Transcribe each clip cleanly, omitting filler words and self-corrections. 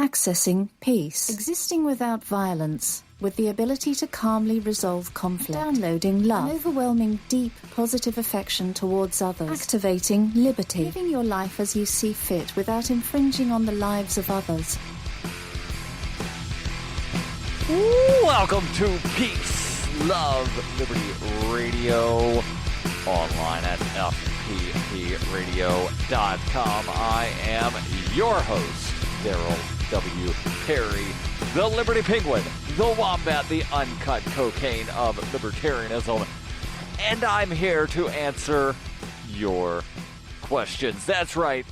Accessing peace. Existing without violence, with the ability to calmly resolve conflict. Downloading love. An overwhelming, deep, positive affection towards others. Activating liberty. Living your life as you see fit without infringing on the lives of others. Welcome to Peace, Love, Liberty Radio, online at fppradio.com. I am your host, Darryl W. Perry, the Liberty Penguin, the Wombat, the uncut cocaine of libertarianism, and I'm here to answer your questions. That's right,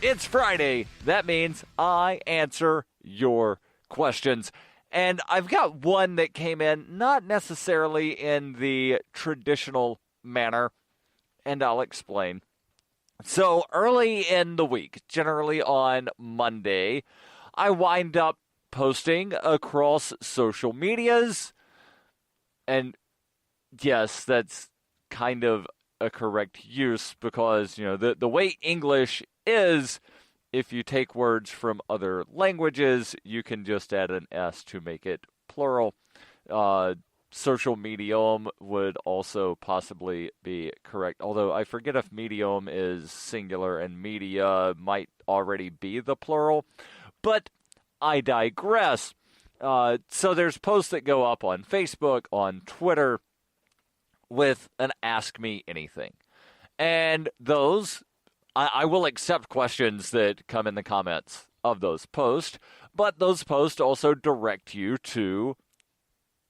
it's Friday. That means I answer your questions. And I've got one that came in not necessarily in the traditional manner, and I'll explain. So early in the week, generally on Monday, I wind up posting across social medias. And yes, that's kind of a correct use because, you know, the way English is, if you take words from other languages, you can just add an S to make it plural. Social medium would also possibly be correct, although I forget if medium is singular and media might already be the plural, but I digress. So there's posts that go up on Facebook, on Twitter, with an Ask Me Anything. And those, I will accept questions that come in the comments of those posts, but those posts also direct you to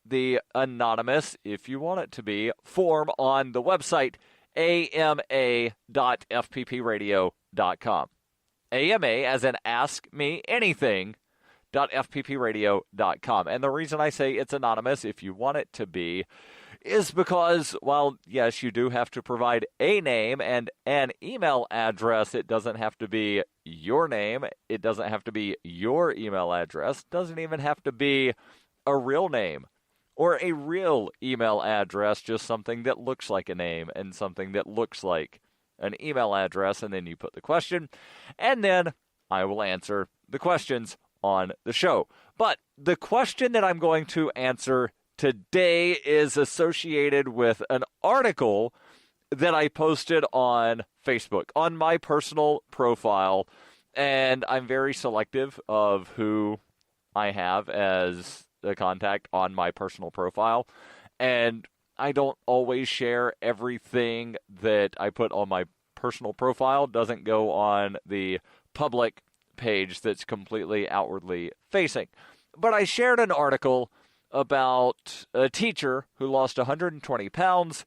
the anonymous, if you want it to be, form on the website ama.fppradio.com. AMA as in Ask Me Anything.fppradio.com. And the reason I say it's anonymous, if you want it to be, is because, while, yes, you do have to provide a name and an email address, it doesn't have to be your name. It doesn't have to be your email address. It doesn't even have to be a real name or a real email address, just something that looks like a name and something that looks like an email address, and then you put the question, and then I will answer the questions on the show. But the question that I'm going to answer today is associated with an article that I posted on Facebook, on my personal profile, and I'm very selective of who I have as the contact on my personal profile, and I don't always share everything that I put on my personal profile. Doesn't go on the public page that's completely outwardly facing. But I shared an article about a teacher who lost 120 pounds,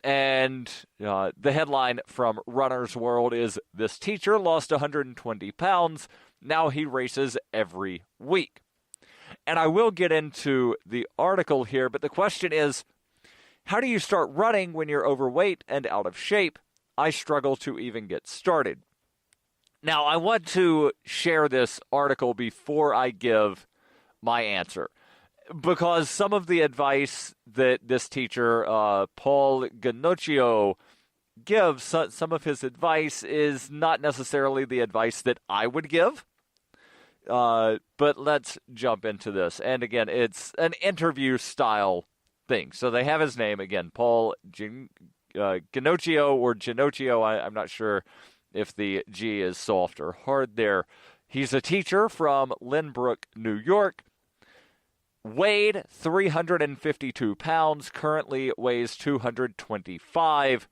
and the headline from Runner's World is, "This teacher lost 120 pounds. Now he races every week." And I will get into the article here, but the question is, how do you start running when you're overweight and out of shape? I struggle to even get started. Now, I want to share this article before I give my answer, because some of the advice that this teacher, Paul Ginocchio, gives, some of his advice is not necessarily the advice that I would give. But let's jump into this. And again, it's an interview style thing. So they have his name again, Paul Ginocchio or Ginocchio. I'm not sure if the G is soft or hard there. He's a teacher from Lynbrook, New York. Weighed 352 pounds, currently weighs 225.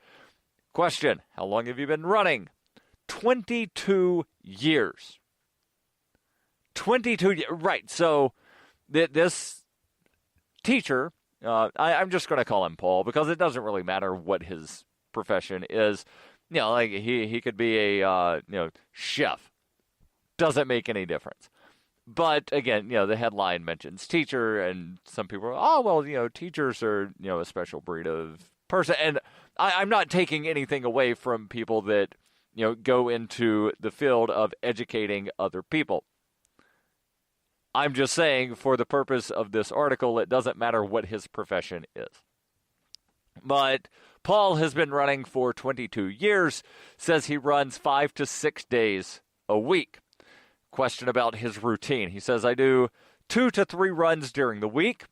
Question, how long have you been running? 22 years. 22 years, right. So this teacher, I'm just going to call him Paul because it doesn't really matter what his profession is. You know, like he could be a chef. Doesn't make any difference. But again, the headline mentions teacher, and some people are, teachers are, a special breed of person. And I'm not taking anything away from people that, go into the field of educating other people. I'm just saying, for the purpose of this article, it doesn't matter what his profession is. But Paul has been running for 22 years, says he runs 5 to 6 days a week. question about his routine. He says, I do 2 to 3 runs during the week,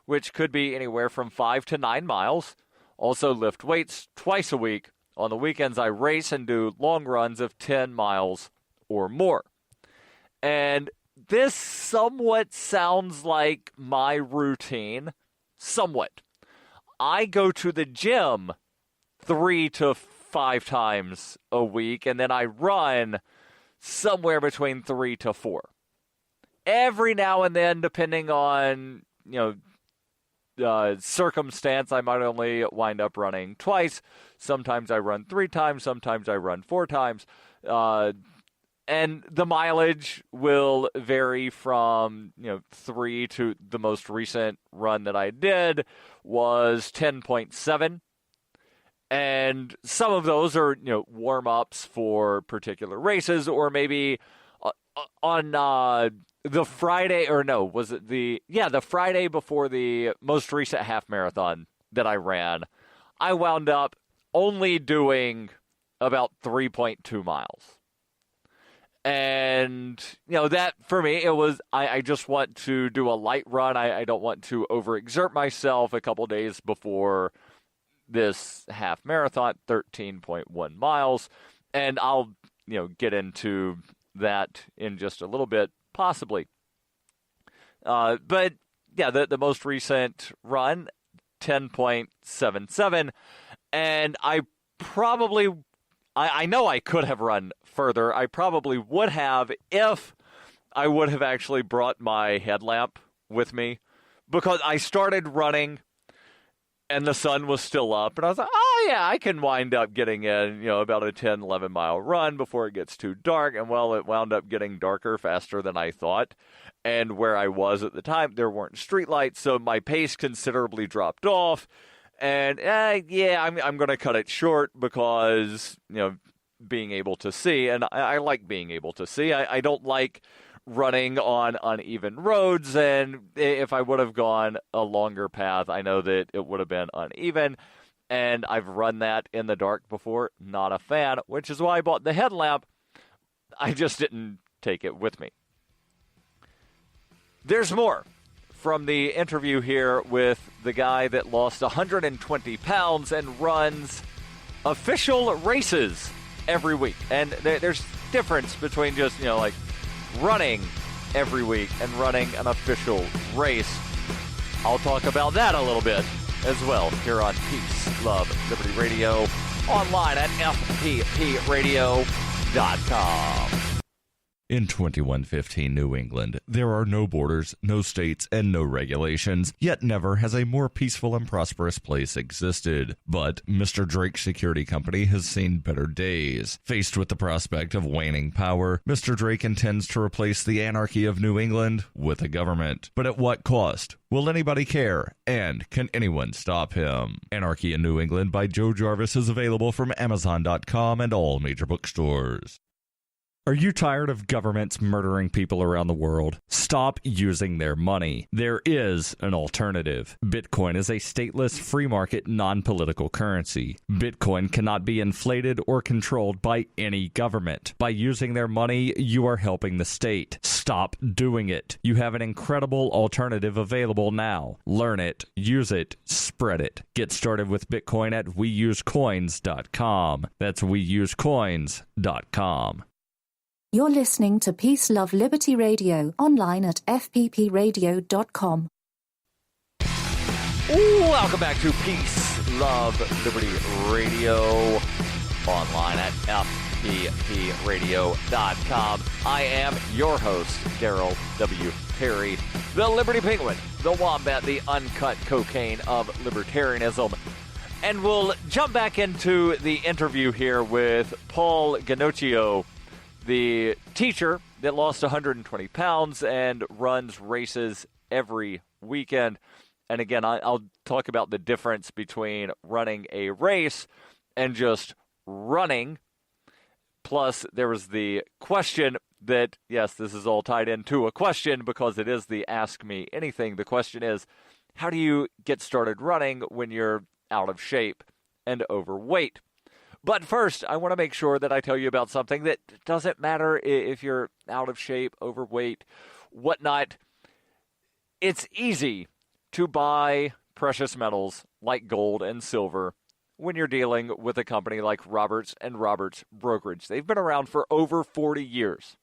which could be anywhere from 5 to 9 miles. Also lift weights twice a week. On the weekends, I race and do long runs of 10 miles or more. And this somewhat sounds like my routine. Somewhat. I go to the gym 3 to 5 times a week, and then I run somewhere between 3 to 4. Every now and then, depending on, circumstance, I might only wind up running twice. Sometimes I run 3 times. Sometimes I run 4 times. And the mileage will vary from, 3 to the most recent run that I did was 10.7. And some of those are, warm-ups for particular races, or maybe on the Friday, or no, was it the Friday before the most recent half marathon that I ran, I wound up only doing about 3.2 miles. And, that for me, it was, I just want to do a light run. I don't want to overexert myself a couple days before this half marathon, 13.1 miles. And I'll, get into that in just a little bit, possibly. But, yeah, the most recent run, 10.77. And I know I could have run further. I probably would have if I would have actually brought my headlamp with me, because I started running and the sun was still up, and I was like, oh yeah, I can wind up getting in, about a 10, 11 mile run before it gets too dark. And well, it wound up getting darker faster than I thought. And where I was at the time, there weren't streetlights, so my pace considerably dropped off. And I'm going to cut it short because, being able to see, and I like being able to see. I don't like running on uneven roads, and if I would have gone a longer path, I know that it would have been uneven, and I've run that in the dark before. Not a fan, which is why I bought the headlamp. I just didn't take it with me. There's more from the interview here with the guy that lost 120 pounds and runs official races every week. And there's difference between just, running every week and running an official race. I'll talk about that a little bit as well here on Peace, Love, Liberty Radio, online at fppradio.com. In 2115 New England, there are no borders, no states, and no regulations, yet never has a more peaceful and prosperous place existed. But Mr. Drake's security company has seen better days. Faced with the prospect of waning power, Mr. Drake intends to replace the anarchy of New England with a government. But at what cost? Will anybody care? And can anyone stop him? Anarchy in New England by Joe Jarvis is available from Amazon.com and all major bookstores. Are you tired of governments murdering people around the world? Stop using their money. There is an alternative. Bitcoin is a stateless, free market, non-political currency. Bitcoin cannot be inflated or controlled by any government. By using their money, you are helping the state. Stop doing it. You have an incredible alternative available now. Learn it, use it, spread it. Get started with Bitcoin at weusecoins.com. That's weusecoins.com. You're listening to Peace, Love, Liberty Radio, online at fppradio.com. Welcome back to Peace, Love, Liberty Radio, online at fppradio.com. I am your host, Darryl W. Perry, the Liberty Penguin, the Wombat, the uncut cocaine of libertarianism. And we'll jump back into the interview here with Paul Ganocchio, the teacher that lost 120 pounds and runs races every weekend. And again, I'll talk about the difference between running a race and just running. Plus, there was the question that, yes, this is all tied into a question because it is the Ask Me Anything. The question is, how do you get started running when you're out of shape and overweight? But first, I want to make sure that I tell you about something that doesn't matter if you're out of shape, overweight, whatnot. It's easy to buy precious metals like gold and silver when you're dealing with a company like Roberts & Roberts Brokerage. They've been around for over 40 years,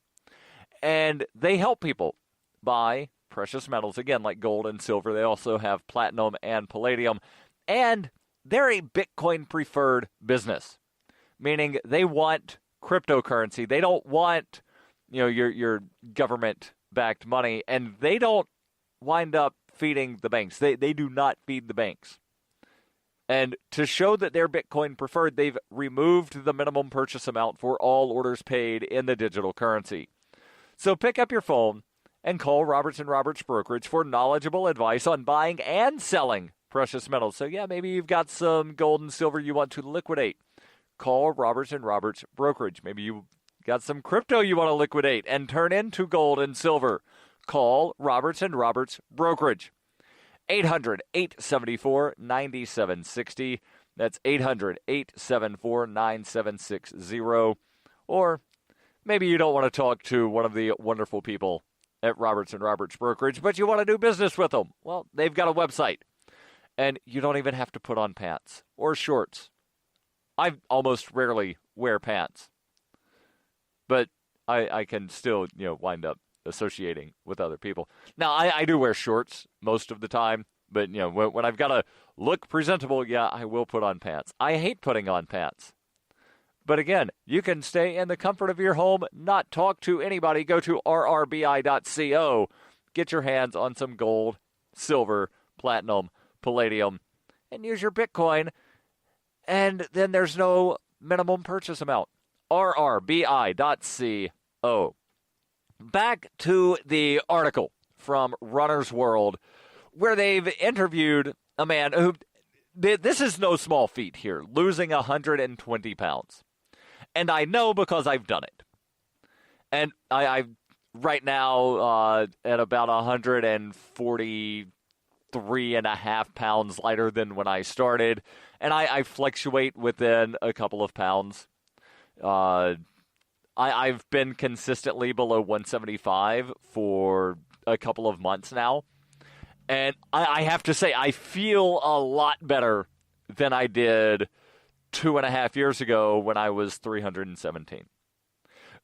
and they help people buy precious metals, again, like gold and silver. They also have platinum and palladium, and they're a Bitcoin-preferred business, meaning they want cryptocurrency. They don't want, your government-backed money, and they don't wind up feeding the banks. They do not feed the banks. And to show that they're Bitcoin preferred, they've removed the minimum purchase amount for all orders paid in the digital currency. So pick up your phone and call Roberts & Roberts Brokerage for knowledgeable advice on buying and selling precious metals. So maybe you've got some gold and silver you want to liquidate. Call Roberts & Roberts Brokerage. Maybe you got some crypto you want to liquidate and turn into gold and silver. Call Roberts & Roberts Brokerage. 800-874-9760. That's 800-874-9760. Or maybe you don't want to talk to one of the wonderful people at Roberts & Roberts Brokerage, but you want to do business with them. Well, they've got a website. And you don't even have to put on pants or shorts. I almost rarely wear pants. But I can still, wind up associating with other people. Now, I do wear shorts most of the time, but, when I've got to look presentable, I will put on pants. I hate putting on pants. But again, you can stay in the comfort of your home, not talk to anybody. Go to rrbi.co. Get your hands on some gold, silver, platinum, palladium, and use your Bitcoin. And then there's no minimum purchase amount. rrbi.co. Back to the article from Runner's World, where they've interviewed a man who, this is no small feat here, losing 120 pounds. And I know because I've done it. And I right now at about 143.5 pounds lighter than when I started. And I fluctuate within a couple of pounds. I've been consistently below 175 for a couple of months now. And I have to say, I feel a lot better than I did 2.5 years ago when I was 317.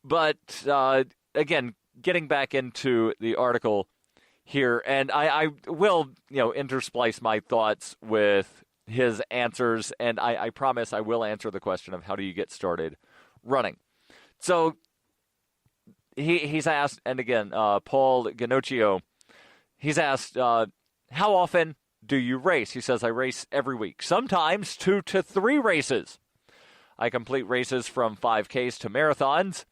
But, again, getting back into the article here, and I will, intersplice my thoughts with his answers, and I promise I will answer the question of how do you get started running. So he's asked, and again, Paul Ganocchio, he's asked, how often do you race? He says, I race every week, sometimes 2 to 3 races. I complete races from 5Ks to marathons.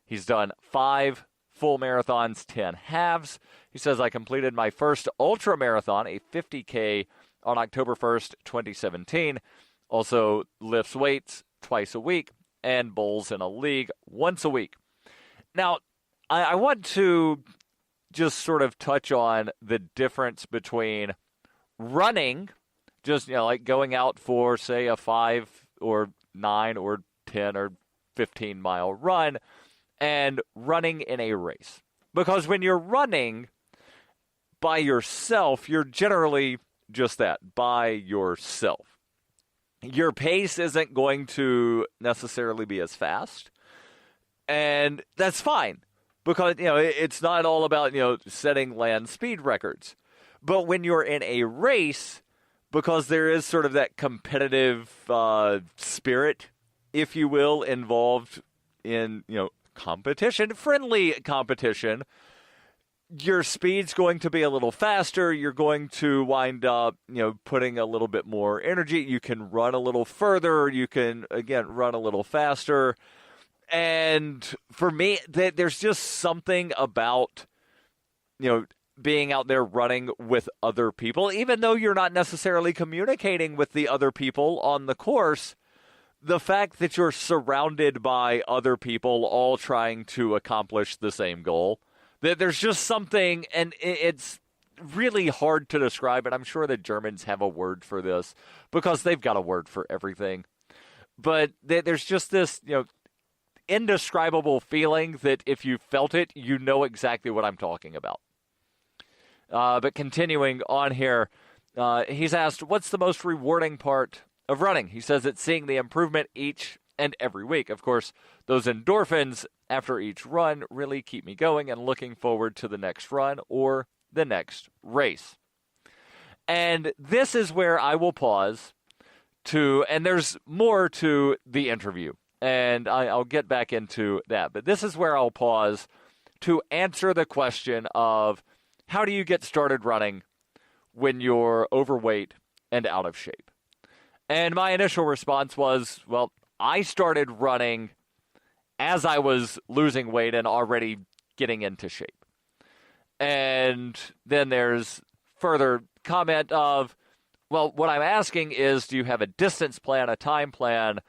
He's done 5 full marathons, 10 halves. He says, I completed my first ultra marathon, a 50K, on October 1st, 2017. Also lifts weights twice a week and bowls in a league once a week. Now, I want to just sort of touch on the difference between running, just, like going out for, say, a 5 or 9 or 10 or 15 mile run, and running in a race. Because when you're running by yourself, you're generally just that, by yourself. Your pace isn't going to necessarily be as fast, and that's fine. Because, it's not all about, setting land speed records. But when you're in a race, because there is sort of that competitive spirit, if you will, involved in, competition, friendly competition, your speed's going to be a little faster. You're going to wind up, putting a little bit more energy. You can run a little further. You can, again, run a little faster. And for me, there's just something about, being out there running with other people, even though you're not necessarily communicating with the other people on the course. The fact that you're surrounded by other people all trying to accomplish the same goal, that there's just something, and it's really hard to describe, and I'm sure the Germans have a word for this because they've got a word for everything. but there's just this, indescribable feeling that if you felt it, you know exactly what I'm talking about. But continuing on here, he's asked, what's the most rewarding part of running? He says it's seeing the improvement each and every week. Of course, those endorphins after each run really keep me going and looking forward to the next run or the next race. And this is where I will pause and there's more to the interview, and I'll get back into that. But this is where I'll pause to answer the question of how do you get started running when you're overweight and out of shape? And my initial response was, well, I started running as I was losing weight and already getting into shape. And then there's further comment of, well, what I'm asking is, do you have a distance plan, a time plan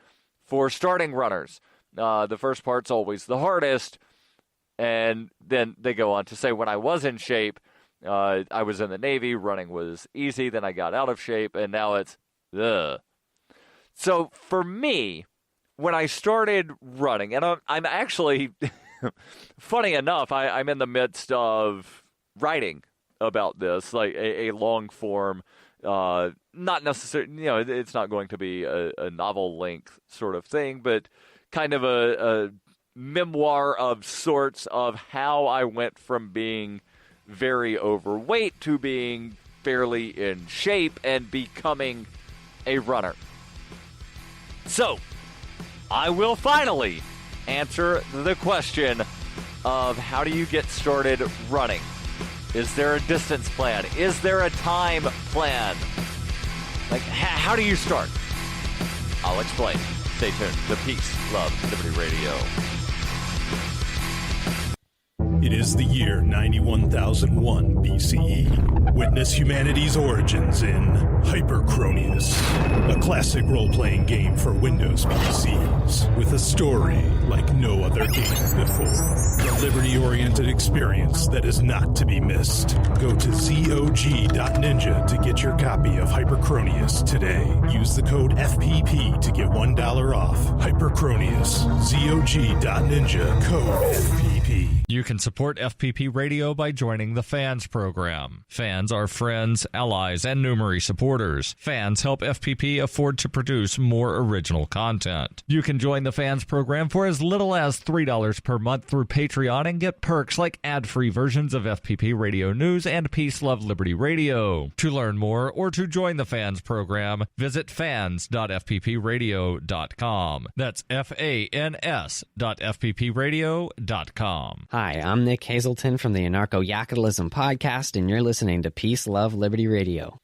for starting runners? The first part's always the hardest. And then they go on to say, when I was in shape, I was in the Navy, running was easy, then I got out of shape, and now it's, ugh. So for me, when I started running, and I'm actually, funny enough, I'm in the midst of writing about this, like a long form, not necessarily, it's not going to be a novel length sort of thing, but kind of a memoir of sorts of how I went from being very overweight to being fairly in shape and becoming a runner. So, I will finally answer the question of how do you get started running? Is there a distance plan? Is there a time plan? Like, how do you start? I'll explain. Stay tuned to Peace, Love, Liberty Radio. It is the year 91,001 BCE. Witness humanity's origins in Hyperchronius, a classic role-playing game for Windows PCs, with a story like no other game before. A liberty-oriented experience that is not to be missed. Go to zog.ninja to get your copy of Hyperchronius today. Use the code FPP to get $1 off. Hyperchronius, zog.ninja, code FPP. You can support FPP Radio by joining the Fans program. Fans are friends, allies, and numerary supporters. Fans help FPP afford to produce more original content. You can join the Fans program for as little as $3 per month through Patreon and get perks like ad-free versions of FPP Radio News and Peace, Love, Liberty Radio. To learn more or to join the Fans program, visit fans.fppradio.com. That's FANS.fppradio.com. Hi, I'm Nick Hazelton from the Anarcho-Yakutalism podcast, and you're listening to Peace, Love, Liberty Radio.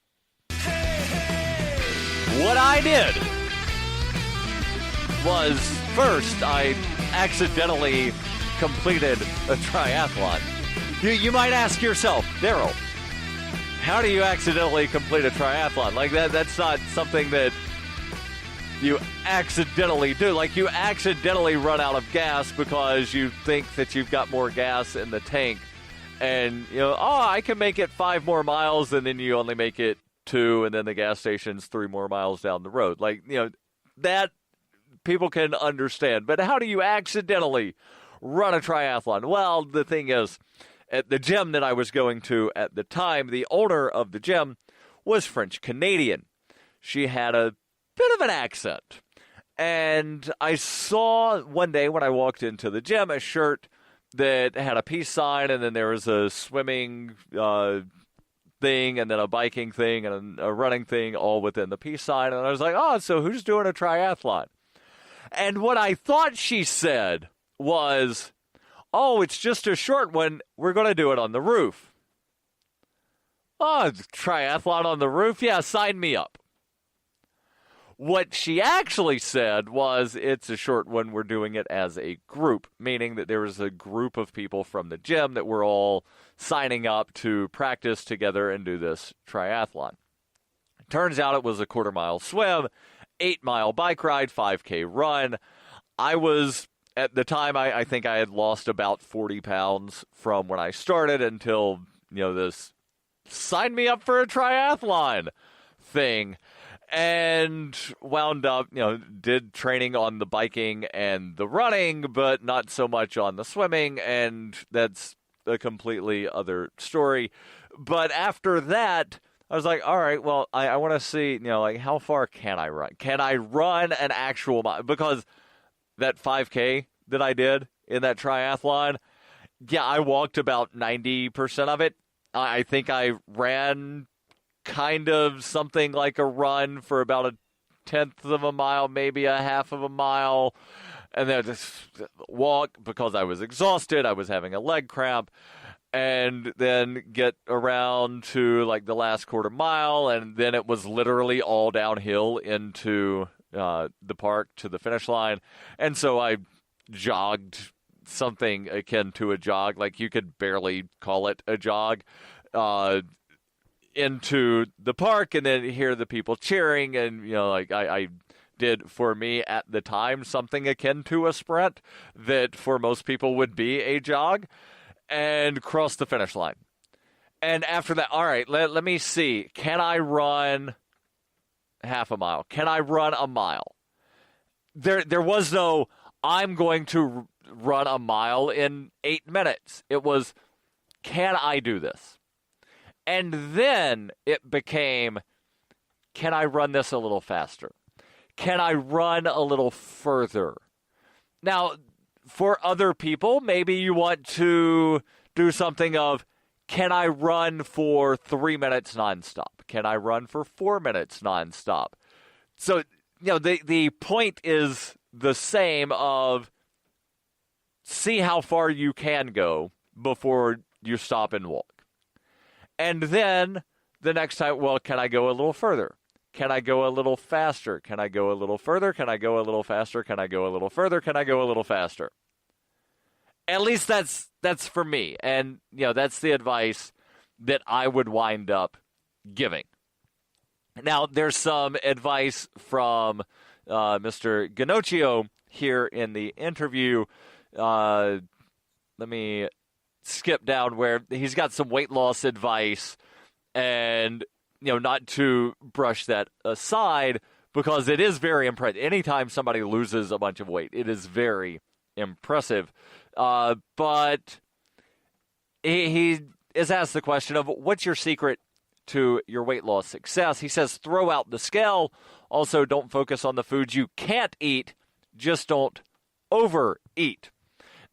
What I did was, first, I accidentally completed a triathlon. You might ask yourself, Darryl, how do you accidentally complete a triathlon? Like, that's not something that you accidentally do. Like, you accidentally run out of gas because you think that you've got more gas in the tank. And, I can make it 5 more miles, and then you only make it 2, and then the gas station's 3 more miles down the road. Like, that people can understand. But how do you accidentally run a triathlon? Well, the thing is, at the gym that I was going to at the time, the owner of the gym was French-Canadian. She had a bit of an accent. And I saw one day when I walked into the gym a shirt that had a peace sign, and then there was a swimming thing, and then a biking thing, and a running thing, all within the peace sign. And I was like, oh, so who's doing a triathlon? And what I thought she said was, oh, it's just a short one. We're going to do it on the roof. Oh, triathlon on the roof? Yeah, sign me up. What she actually said was, it's a short one, we're doing it as a group, meaning that there was a group of people from the gym that were all signing up to practice together and do this triathlon. Turns out it was a 1/4-mile swim, 8-mile bike ride, 5K run. I was, at the time, I think I had lost about 40 pounds from when I started until, this sign me up for a triathlon thing. and wound up, did training on the biking and the running, but not so much on the swimming, and that's a completely other story. But after that, I was like, all right, well, I want to see, how far can I run? Can I run an actual mile? Because that 5K that I did in that triathlon, yeah, I walked about 90% of it. I think I ran kind of something like a run for about a 1/10 of a mile, maybe a 1/2 of a mile, and then just walk because I was exhausted. I was having a leg cramp, and then get around to like the last 1/4 mile, and then it was literally all downhill into the park to the finish line. And so I jogged something akin to a jog, like you could barely call it a jog, into the park, and then hear the people cheering, and I did, for me at the time, something akin to a sprint that for most people would be a jog, and cross the finish line. And after that, all right, let me see, can I run 1/2 a mile? Can I run a mile? There was no, I'm going to run a mile in 8 minutes. It was, can I do this? And then it became, can I run this a little faster? Can I run a little further? Now, for other people, maybe you want to do something of, can I run for 3 minutes nonstop? Can I run for 4 minutes nonstop? So, the point is the same of, see how far you can go before you stop and walk. And then the next time, well, can I go a little further? Can I go a little faster? Can I go a little further? Can I go a little faster? Can I go a little further? Can I go a little faster? At least that's for me. And, that's the advice that I would wind up giving. Now, there's some advice from Mr. Ginocchio here in the interview. Let me skip down where he's got some weight loss advice, and not to brush that aside, because it is very impressive. Anytime somebody loses a bunch of weight, it is very impressive. But he is asked the question of, what's your secret to your weight loss success? He says, throw out the scale. Also, don't focus on the foods you can't eat. Just don't overeat.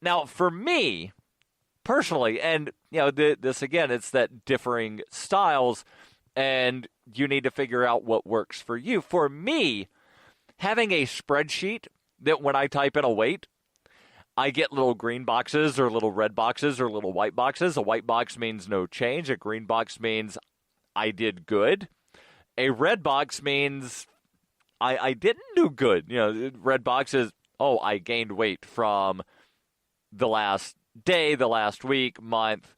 Now, for me, personally, and this again, it's that differing styles, and you need to figure out what works for you. For me, having a spreadsheet that when I type in a weight, I get little green boxes or little red boxes or little white boxes. A white box means no change. A green box means I did good. A red box means I didn't do good. Red box is, I gained weight from the last day, the last week, month,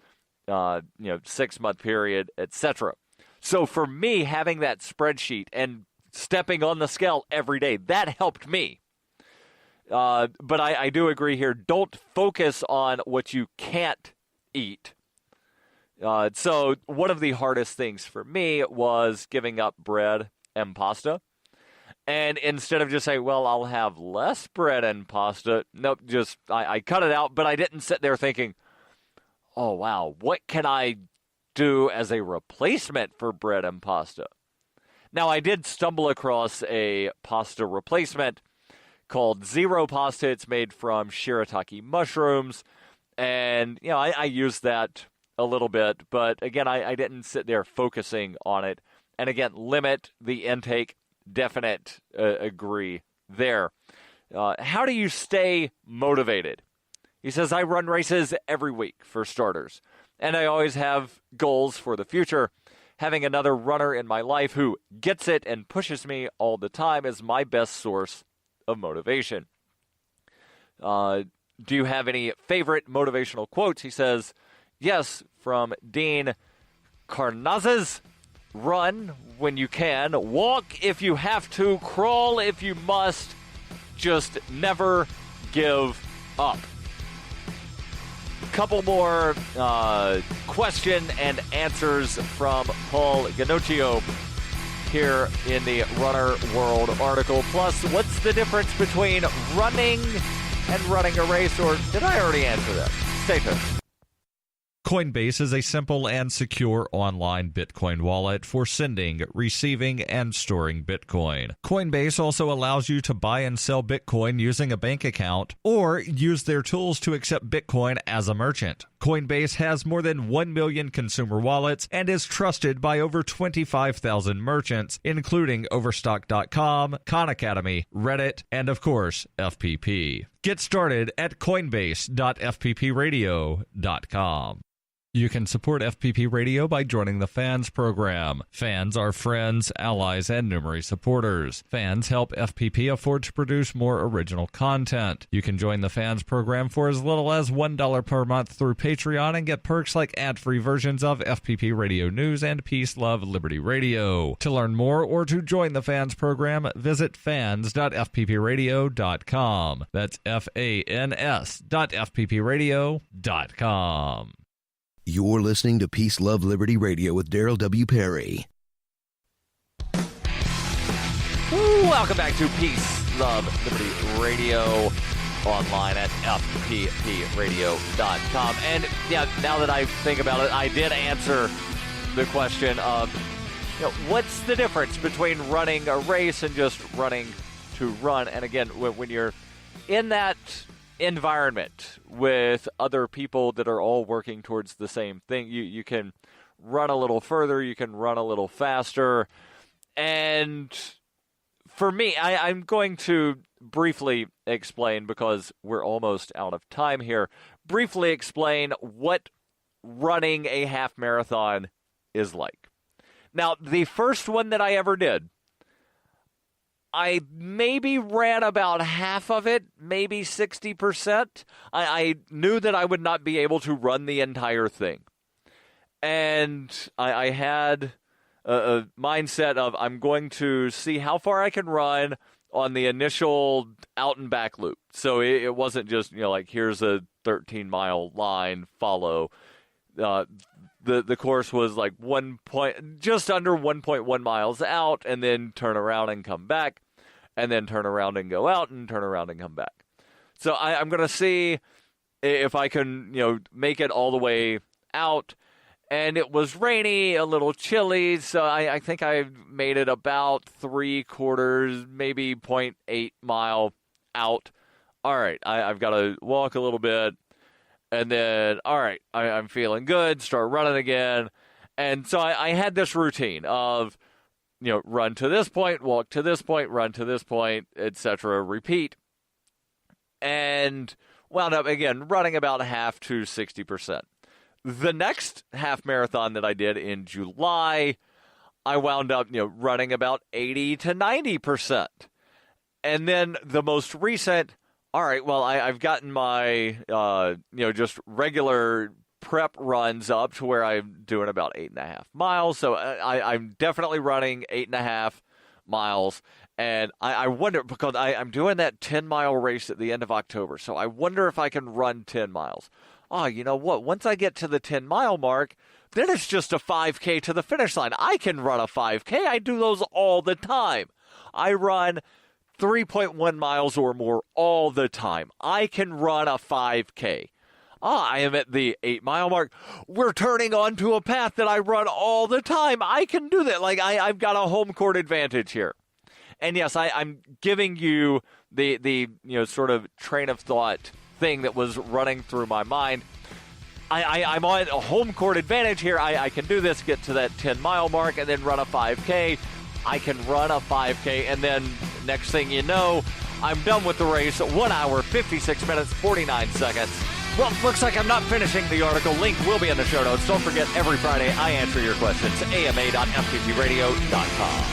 6-month period, etc. So for me, having that spreadsheet and stepping on the scale every day, that helped me. But I do agree here, don't focus on what you can't eat. So one of the hardest things for me was giving up bread and pasta. And instead of just saying, well, I'll have less bread and pasta, nope, I cut it out, but I didn't sit there thinking, oh, wow, what can I do as a replacement for bread and pasta? Now, I did stumble across a pasta replacement called Zero Pasta. It's made from shirataki mushrooms, and, I used that a little bit, but again, I didn't sit there focusing on it. And again, limit the intake. Definite agree there. How do you stay motivated? He says, I run races every week, for starters, and I always have goals for the future. Having another runner in my life who gets it and pushes me all the time is my best source of motivation. Do you have any favorite motivational quotes? He says, yes, from Dean Karnazes. Run when you can, walk if you have to, crawl if you must, just never give up. A couple more question and answers from Paul Ginocchio. here in the Runner World article. Plus, what's the difference between running and running a race? Or did I already answer that? Stay tuned. Coinbase is a simple and secure online Bitcoin wallet for sending, receiving, and storing Bitcoin. Coinbase also allows you to buy and sell Bitcoin using a bank account or use their tools to accept Bitcoin as a merchant. Coinbase has more than 1 million consumer wallets and is trusted by over 25,000 merchants, including Overstock.com, Khan Academy, Reddit, and of course, FPP. Get started at coinbase.fppradio.com. You can support FPP Radio by joining the Fans program. Fans are friends, allies, and numerous supporters. Fans help FPP afford to produce more original content. You can join the Fans program for as little as $1 per month through Patreon and get perks like ad-free versions of FPP Radio News and Peace, Love, Liberty Radio. To learn more or to join the Fans program, visit fans.fppradio.com. That's fans.fppradio.com. You're listening to Peace, Love, Liberty Radio with Darryl W. Perry. Welcome back to Peace, Love, Liberty Radio, online at fppradio.com. And yeah, now that I think about it, I did answer the question of, what's the difference between running a race and just running to run? And again, when you're in that environment with other people that are all working towards the same thing, you can run a little further, you can run a little faster. And for me, I'm going to briefly explain, because we're almost out of time here, briefly explain what running a half marathon is like. Now, the first one that I ever did, I maybe ran about half of it, maybe 60%. I knew that I would not be able to run the entire thing. And I had a mindset of, I'm going to see how far I can run on the initial out and back loop. So it wasn't just, like, here's a 13-mile line, follow. The course was like just under 1.1 miles out, and then turn around and come back, and then turn around and go out, and turn around and come back. So I'm going to see if I can, make it all the way out. And it was rainy, a little chilly, so I think I made it about 3/4, maybe 0.8 mile out. All right, I've got to walk a little bit. And then, all right, I'm feeling good, start running again. And so I had this routine of, run to this point, walk to this point, run to this point, etc., repeat. And wound up, again, running about half to 60%. The next half marathon that I did in July, I wound up, running about 80 to 90%. And then the most recent, all right, well, I've gotten my, just regular prep runs up to where I'm doing about 8.5 miles. So I'm definitely running 8.5 miles. And I wonder, because I'm doing that 10-mile race at the end of October. So I wonder if I can run 10 miles. Oh, you know what? Once I get to the 10-mile mark, then it's just a 5K to the finish line. I can run a 5K. I do those all the time. I run 3.1 miles or more all the time. I can run a 5K. I am at the 8-mile mark. We're turning onto a path that I run all the time. I can do that. Like, I've got a home court advantage here. And yes, I'm giving you the sort of train of thought thing that was running through my mind. I'm on a home court advantage here. I can do this, get to that 10-mile mark, and then run a 5K. I can run a 5K, and then next thing you know, I'm done with the race. 1 hour, 56 minutes, 49 seconds. Well, looks like I'm not finishing the article. Link will be in the show notes. Don't forget, every Friday I answer your questions. ama.fppradio.com.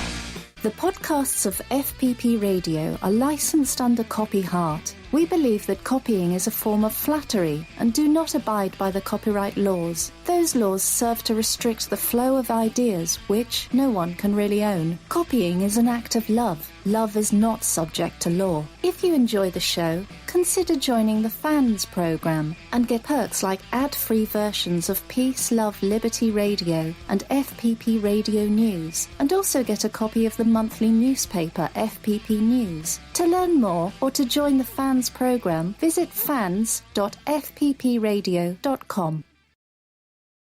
The podcasts of FPP Radio are licensed under Copy Heart. We believe that copying is a form of flattery and do not abide by the copyright laws. Those laws serve to restrict the flow of ideas which no one can really own. Copying is an act of love. Love is not subject to law. If you enjoy the show, consider joining the Fans program and get perks like ad-free versions of Peace, Love, Liberty Radio and FPP Radio News, and also get a copy of the monthly newspaper FPP News. To learn more or to join the Fans program, visit fans.fppradio.com.